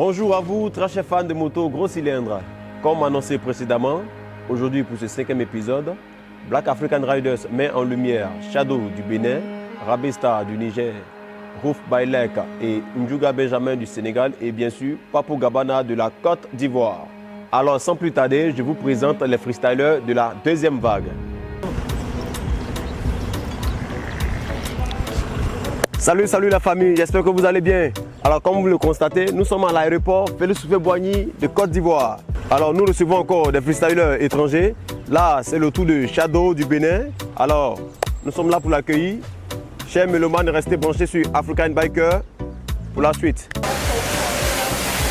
Bonjour à vous, très chers fans de moto gros cylindre. Comme annoncé précédemment, aujourd'hui pour ce 5e épisode, Black African Riders met en lumière Shadow du Bénin, Rabista du Niger, Rouf Bailek et Ndjouga Benjamin du Sénégal et bien sûr Papou Gabana de la Côte d'Ivoire. Alors sans plus tarder, je vous présente les freestylers de la deuxième vague. Salut la famille, j'espère que vous allez bien. Alors comme vous le constatez, nous sommes à l'aéroport Félix Houphouët-Boigny de Côte d'Ivoire. Alors nous recevons encore des freestylers étrangers. Là c'est le tour de Shadow du Bénin. Alors nous sommes là pour l'accueillir. Chers mélomanes, restez branchés sur African Biker pour la suite.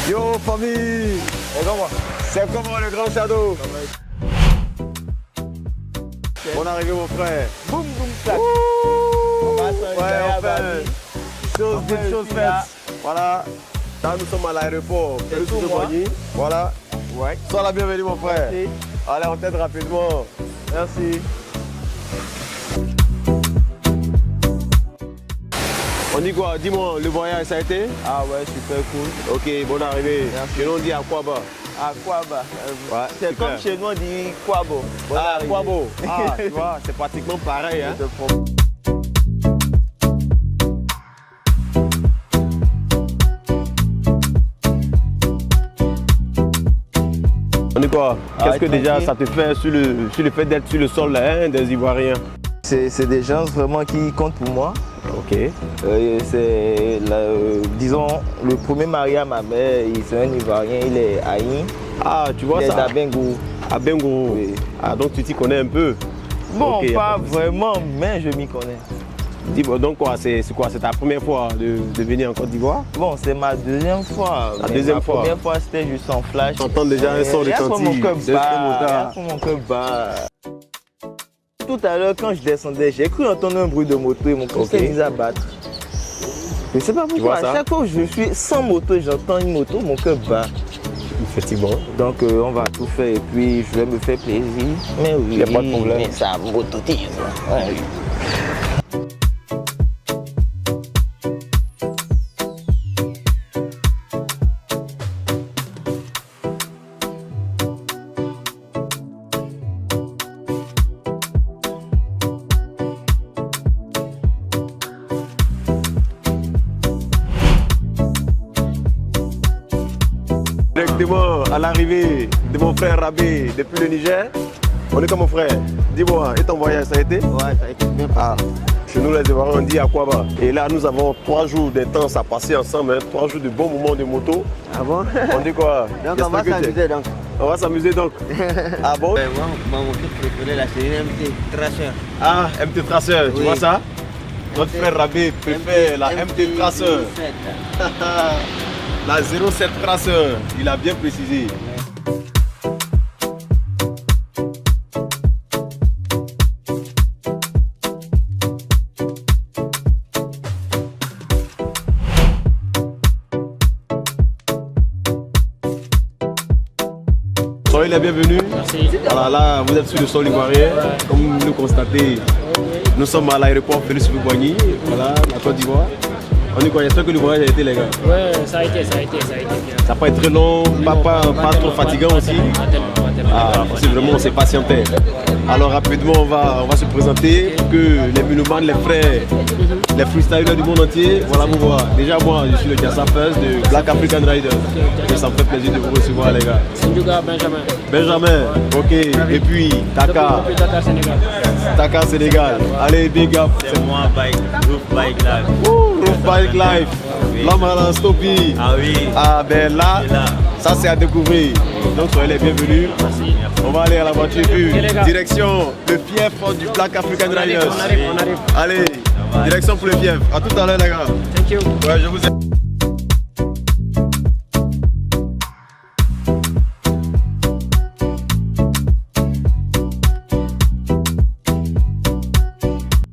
Yo famille, c'est comment le grand Shadow? Bonne arrivée mon frère. Boum boum clac. Ouais, enfin, chose faites. Voilà, là nous sommes à l'aéroport Félix Houphouët-Boigny. Voilà, Ouais. sois la bienvenue mon frère. Merci. Allez, on t'aide rapidement. Merci. On dit quoi? Dis-moi, le voyage ça a été? Ah ouais, super cool. Ok, bonne arrivée. Merci. Chez nous on dit à quoi bas? À Kwaba. Ouais, C'est super. comme chez nous on dit Kwabo. Bonne Ah, arrivée. quoi beau? Ah, tu vois, c'est pratiquement pareil. Hein? Je te promets. On dit quoi? Qu'est-ce que tranquille. déjà ça te fait sur le fait d'être sur le sol hein, des Ivoiriens? C'est des gens vraiment qui comptent pour moi. Ok. Disons, le premier mari à ma mère, c'est un Ivoirien, il est Aïn. Ah, tu vois Il est ça? d'Abengo. À Bengo. Oui. Ah, donc tu t'y connais un peu? Bon, Ok, y a pas pas de souci. vraiment, mais je m'y connais. Dis-moi donc quoi, c'est ta première fois de venir en Côte d'Ivoire? Bon, c'est ma deuxième fois. La mais deuxième ma fois. première fois, c'était juste en flash. T'entends déjà un son de Regarde comment mon Tanti, cœur de bat. Stemota. Regarde comment mon cœur bat. Tout à l'heure, quand je descendais, j'ai cru entendre un bruit de moto et mon cœur Ok. s'est mis à battre. Je sais pas vois pourquoi. ça? À chaque fois que je suis sans moto et j'entends une moto, mon cœur bat. Effectivement. Donc on va tout faire et puis je vais me faire plaisir. Mais oui, Y a pas de problème. mais ça mototise. Ouais. Directement à l'arrivée de mon frère Rabé depuis le Niger. On est comme mon frère. Dis-moi, et ton voyage ça a été? Ouais, ça a été bien Ah, chez nous les Ivoiriens on dit à quoi bas. Et là nous avons 3 jours d'intense à passer ensemble, hein, 3 jours de bons moments de moto. Ah bon? On dit quoi? Donc on va J'espère que s'amuser donc. on va s'amuser donc. Ah bon? Moi, mon truc préféré, là, c'est une MT Tracer. Ah, MT Tracer, tu Oui. vois ça? Notre frère Rabé préfère la MT Tracer. La 07 Tracer, il a bien précisé. Soyez les bienvenus. Merci. Alors là, vous êtes sur le sol ivoirien. Comme vous le constatez, nous sommes à l'aéroport Félix Houphouët-Boigny, voilà, la Côte d'Ivoire. On est quoi? J'espère que le voyage a été les gars. Ouais, ça a été bien. Ça n'a pas été très long, pas trop fatigant aussi. Pas tellement. Ah, parce que vraiment on s'est patienté. Alors rapidement on va se présenter pour que les mélomanes, les frères, les freestylers du monde entier, voilà vous voir. Déjà moi je suis le Jassa First de Black African Riders. Et ça me fait plaisir de vous recevoir les gars. Ndjouga Benjamin. Benjamin, ok, et puis Taka, Depuis Dakar, Sénégal. Taka Sénégal. Allez big up. C'est moi, Bike, Roof Bike Live. Roof Bike Life, l'homme à la Stoppy. Ah oui. Ah ben là, C'est là. ça c'est à découvrir. Donc soyez les bienvenus. Merci. On va aller à la voiture les gars. direction le fief du Black African Riders. On arrive. Allez, direction pour le fief. À tout à l'heure les gars. Thank you. Ouais, je vous aime.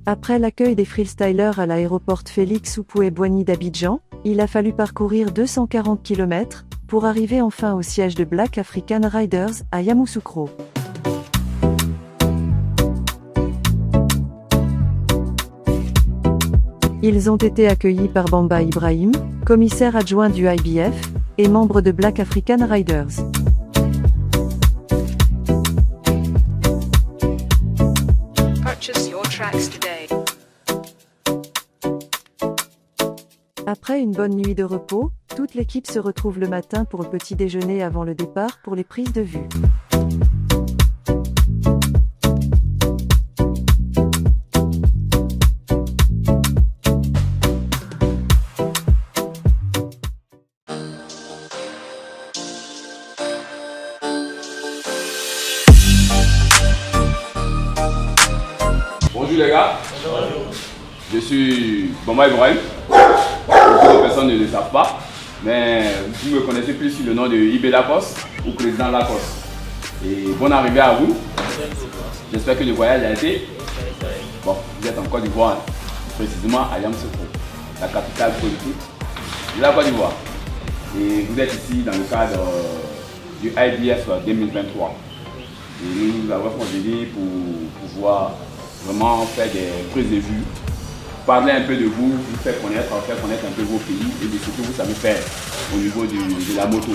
Après l'accueil des freestylers à l'aéroport Félix Houphouët-Boigny d'Abidjan, il a fallu parcourir 240 km pour arriver enfin au siège de Black African Riders à Yamoussoukro. Ils ont été accueillis par Bamba Ibrahim, commissaire adjoint du IBF, et membre de Black African Riders. Purchase your tracks today. Après une bonne nuit de repos, toute l'équipe se retrouve le matin pour le petit déjeuner avant le départ pour les prises de vue. Bonjour les gars, je suis Bamba Ibrahim. Beaucoup de personnes ne le savent pas, mais vous me connaissez plus sous le nom de Ibé Lacoste ou Président Lacoste. Et bonne arrivée à vous. J'espère que le voyage a été. Bon, vous êtes en Côte d'Ivoire, précisément à Yamoussoukro, la capitale politique de la Côte d'Ivoire. Et vous êtes ici dans le cadre du IDF 2023. Et nous avons convenu pour pouvoir vraiment faire des prises de vue, parler un peu de vous, vous faire connaître un peu vos pays et de ce que vous savez faire au niveau de la moto.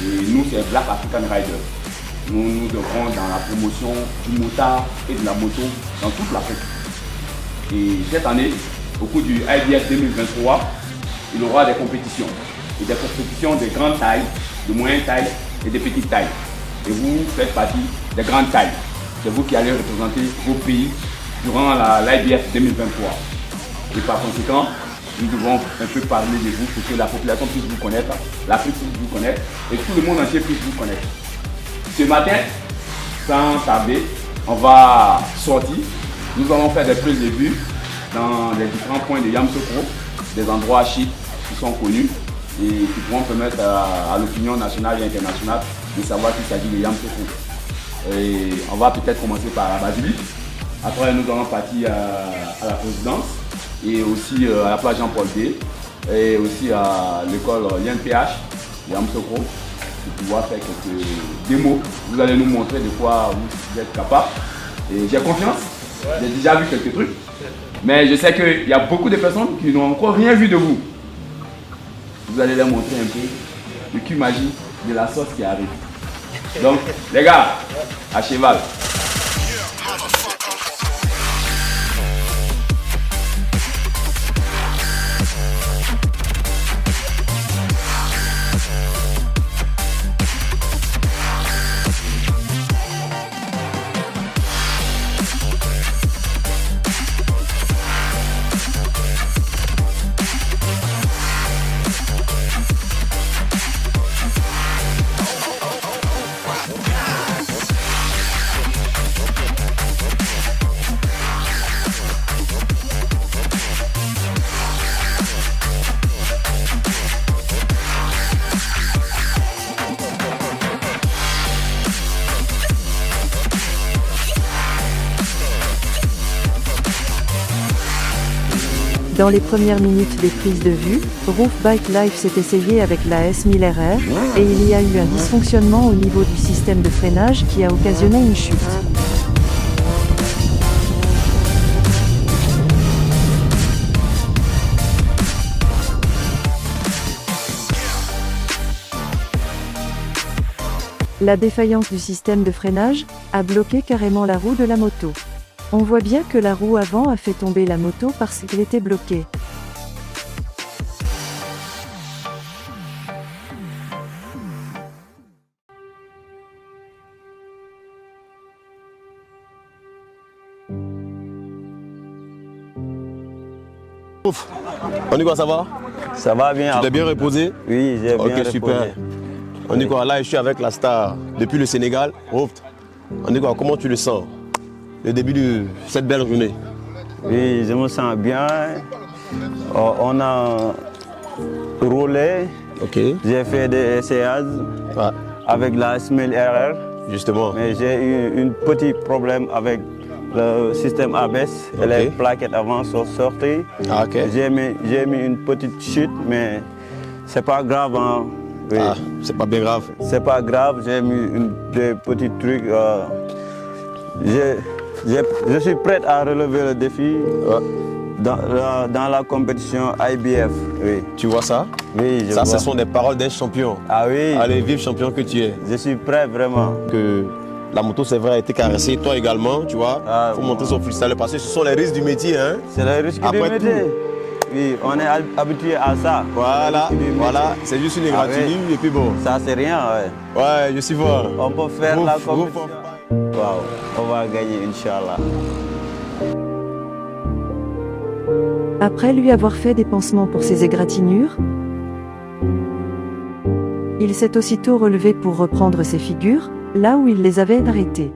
Et nous, c'est Black African Riders. Nous œuvrons dans la promotion du motard et de la moto dans toute l'Afrique. Et cette année, au cours du IDF 2023, il y aura des compétitions. Et des compétitions de grande taille, de moyenne taille et de petite taille. Et vous faites partie des grandes tailles. C'est vous qui allez représenter vos pays durant l'IDF 2023. Et par conséquent, nous devons un peu parler de vous pour que la population puisse vous connaître, l'Afrique puisse vous connaître et tout le monde entier puisse vous connaître. Ce matin, sans tarder, on va sortir. Nous allons faire des prises de vue dans les différents points de Yamoussoukro, des endroits chics qui sont connus et qui pourront permettre à l'opinion nationale et internationale de savoir qu'il s'agit de Yamoussoukro. Et on va peut-être commencer par la basilique. Après, nous allons partir à la présidence et aussi à la plage Jean-Paul II et aussi à l'école l'INPH de Yamoussoukro pour pouvoir faire quelques démos. Vous allez nous montrer de quoi vous êtes capable. Et j'ai confiance, j'ai déjà vu quelques trucs, mais je sais qu'il y a beaucoup de personnes qui n'ont encore rien vu de vous. Vous allez leur montrer un peu le cul magique de la sauce qui arrive. Donc, les gars, à cheval. Dans les premières minutes des prises de vue, Roof Bike Life s'est essayé avec la S1000 RR, et il y a eu un dysfonctionnement au niveau du système de freinage qui a occasionné une chute. La défaillance du système de freinage a bloqué carrément la roue de la moto. On voit bien que la roue avant a fait tomber la moto parce qu'elle était bloquée. Ouf. On dit quoi, ça va? Ça va bien. Tu t'es bien reposé? Oui, j'ai bien Ok, reposé. super. On dit quoi, là je suis avec la star depuis le Sénégal. Ouf. On dit quoi, comment tu le sens? Le début de cette belle journée. Oui, je me sens bien. On a roulé. Ok. J'ai fait des essayages avec la S1000 RR. Justement. Mais j'ai eu un petit problème avec le système ABS et les plaquettes avant sont sorties. Ah, ok. J'ai mis une petite chute, mais c'est pas grave. Hein. Oui. Ah, c'est pas bien grave. C'est pas grave, j'ai mis des petits trucs. Je suis prêt à relever le défi. Dans la compétition IBF, oui. Tu vois ça? Oui, je ça, vois. Ce sont des paroles d'un champion. Ah oui. Allez, vive champion que tu es. Je suis prêt, vraiment. Que la moto, c'est vrai, a été caressée. Toi également, tu vois. Il faut montrer son freestyle parce que ce sont les risques du métier. Hein. C'est les risques du métier. Oui, on est habitué à ça. Voilà, voilà. C'est juste une égratignure et puis bon. Ça, c'est rien, ouais. Ouais, je suis fort. On peut faire la compétition. Waouh, on va gagner, Inch'Allah. Après lui avoir fait des pansements pour ses égratignures, il s'est aussitôt relevé pour reprendre ses figures, là où il les avait arrêtées.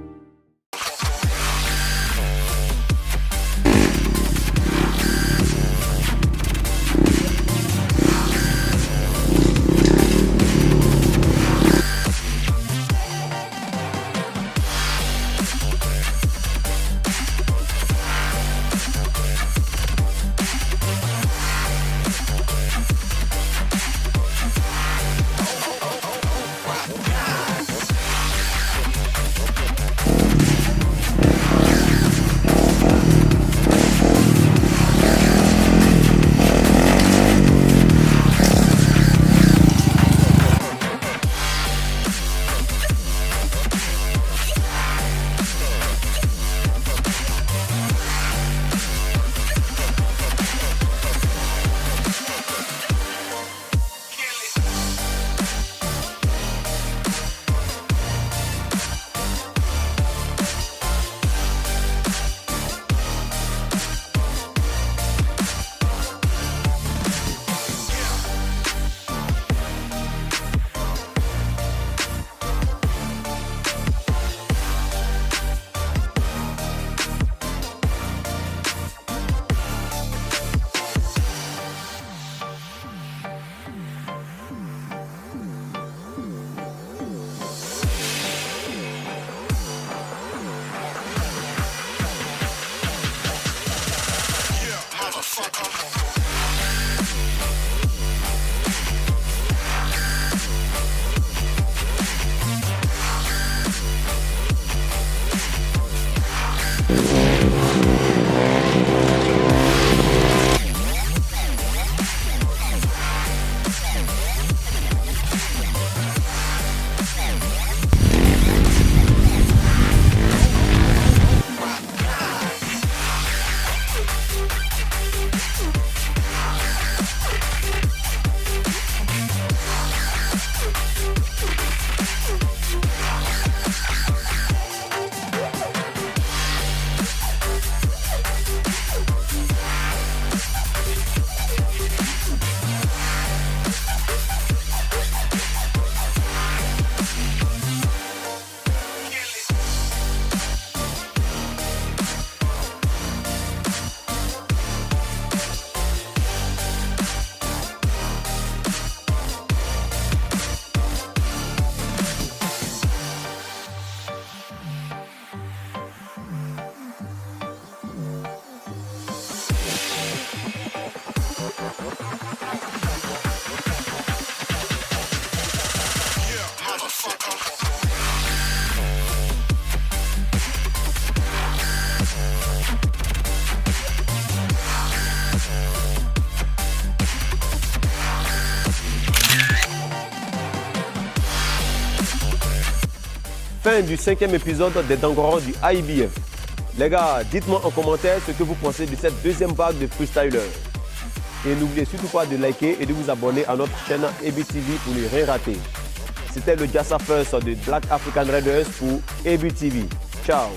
Fin du 5e épisode des Dangoron du IBF. Les gars, dites-moi en commentaire ce que vous pensez de cette deuxième vague de freestylers. Et n'oubliez surtout pas de liker et de vous abonner à notre chaîne ABTV pour ne rien rater. C'était le Jassa First de Black African Raiders pour ABTV. Ciao.